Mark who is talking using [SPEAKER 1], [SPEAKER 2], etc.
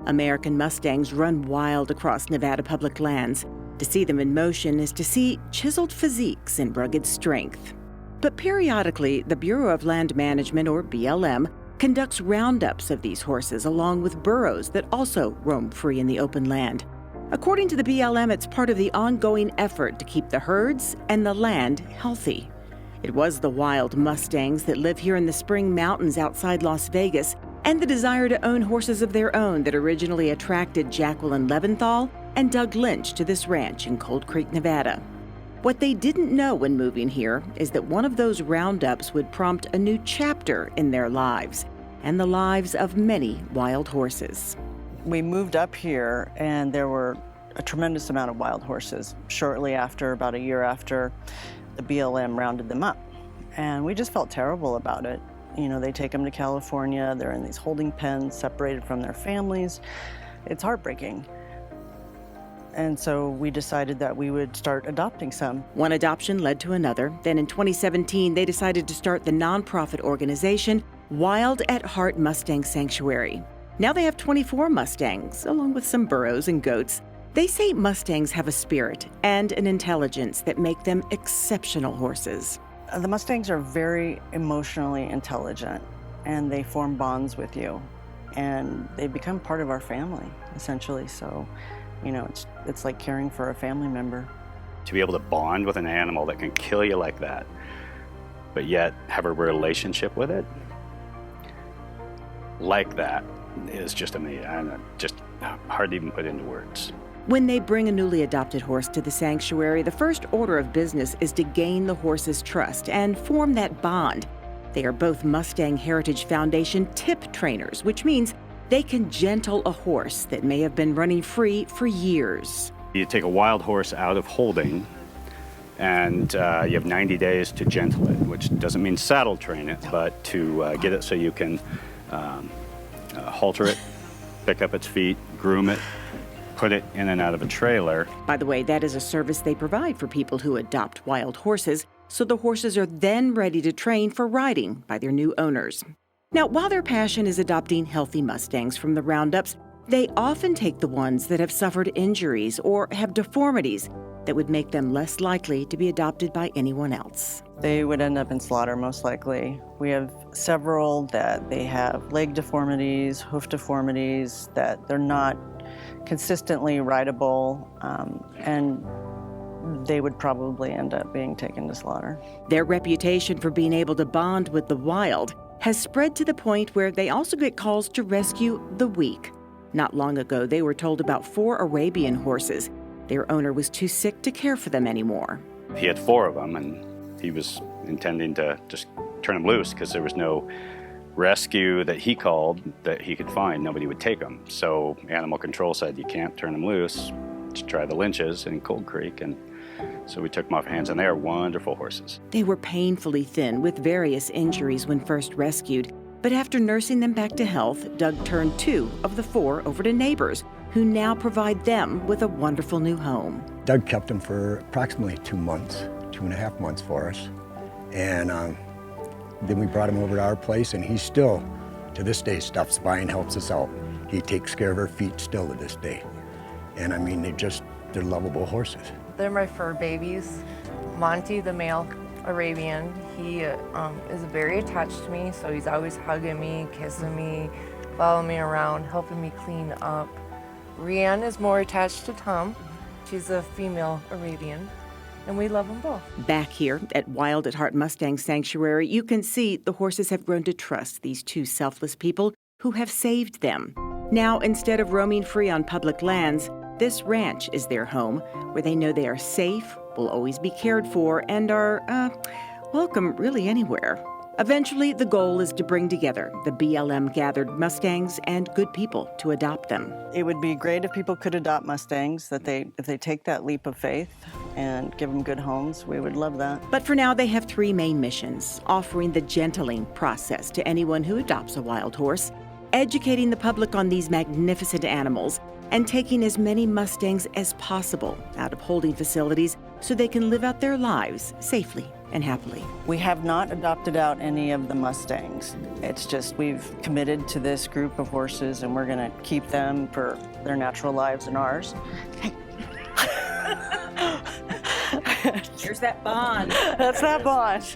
[SPEAKER 1] American Mustangs run wild across Nevada public lands. To see them in motion is to see chiseled physiques and rugged strength. But periodically, the Bureau of Land Management, or BLM, conducts roundups of these horses along with burros that also roam free in the open land. According to the BLM, it's part of the ongoing effort to keep the herds and the land healthy. It was the wild Mustangs that live here in the Spring Mountains outside Las Vegas and the desire to own horses of their own that originally attracted Jacqueline LEVENTHAL and Doug LYNCH to this ranch in Cold Creek, Nevada. What they didn't know when moving here is that one of those roundups would prompt a new chapter in their lives and the lives of many wild horses.
[SPEAKER 2] We moved up here and there were a tremendous amount of wild horses. Shortly after, about a year after, the BLM rounded them up. And we just felt terrible about it. You know, they take them to California, they're in these holding pens, separated from their families. It's heartbreaking. And so we decided that we would start adopting some.
[SPEAKER 1] One adoption led to another. Then in 2017, they decided to start the nonprofit organization Wild at Heart Mustang Sanctuary. Now they have 24 Mustangs, along with some burros and goats. They say Mustangs have a spirit and an intelligence that make them exceptional horses.
[SPEAKER 2] The Mustangs are very emotionally intelligent, and they form bonds with you. And they become part of our family, essentially. So, you know, it's like caring for a family member.
[SPEAKER 3] To be able to bond with an animal that can kill you like that, but yet have a relationship with it like that is just amazing. Just hard to even put into words.
[SPEAKER 1] When they bring a newly adopted horse to the sanctuary, the first order of business is to gain the horse's trust and form that bond. They are both Mustang Heritage Foundation tip trainers, which means they can gentle a horse that may have been running free for years.
[SPEAKER 3] You take a wild horse out of holding and you have 90 days to gentle it, which doesn't mean saddle train it, but to get it so you can halter it, pick up its feet, groom it, put it in and out of a trailer.
[SPEAKER 1] By the way, that is a service they provide for people who adopt wild horses, so the horses are then ready to train for riding by their new owners. Now, while their passion is adopting healthy Mustangs from the roundups, they often take the ones that have suffered injuries or have deformities that would make them less likely to be adopted by anyone else.
[SPEAKER 2] They would end up in slaughter, most likely. We have several that they have leg deformities, hoof deformities, that they're not consistently rideable, and they would probably end up being taken to slaughter.
[SPEAKER 1] Their reputation for being able to bond with the wild has spread to the point where they also get calls to rescue the weak. Not long ago, they were told about 4 Arabian horses. Their owner was too sick to care for them anymore.
[SPEAKER 3] He had 4 of them, and he was intending to just turn them loose because there was no rescue that he called that he could find. Nobody would take them. So animal control said, you can't turn them loose. Just try the lynches in Cold Creek. And so we took them off hands, and they are wonderful horses.
[SPEAKER 1] They were painfully thin with various injuries when first rescued. But after nursing them back to health, Doug turned 2 of the 4 over to neighbors, who now provide them with a wonderful new home.
[SPEAKER 4] Doug kept them for approximately 2 months, 2.5 months for us. And then we brought him over to our place, and he still, to this day, stops by and helps us out. He takes care of our feet still to this day. And I mean, they're lovable horses.
[SPEAKER 5] They're my fur babies. Monty, the male Arabian, he is very attached to me, so he's always hugging me, kissing me, following me around, helping me clean up. Rianne is more attached to Tom. She's a female Arabian, and we love them both.
[SPEAKER 1] Back here at Wild at Heart Mustang Sanctuary, you can see the horses have grown to trust these 2 selfless people who have saved them. Now, instead of roaming free on public lands, this ranch is their home, where they know they are safe, will always be cared for, and are welcome really anywhere. Eventually, the goal is to bring together the BLM-gathered Mustangs and good people to adopt them.
[SPEAKER 2] It would be great if people could adopt Mustangs, if they take that leap of faith and give them good homes. We would love that.
[SPEAKER 1] But for now, they have 3 main missions: offering the gentling process to anyone who adopts a wild horse, educating the public on these magnificent animals, and taking as many Mustangs as possible out of holding facilities so they can live out their lives safely and happily.
[SPEAKER 2] We have not adopted out any of the Mustangs. It's just we've committed to this group of horses and we're gonna keep them for their natural lives and ours.
[SPEAKER 1] Here's that bond.
[SPEAKER 2] That's that bond.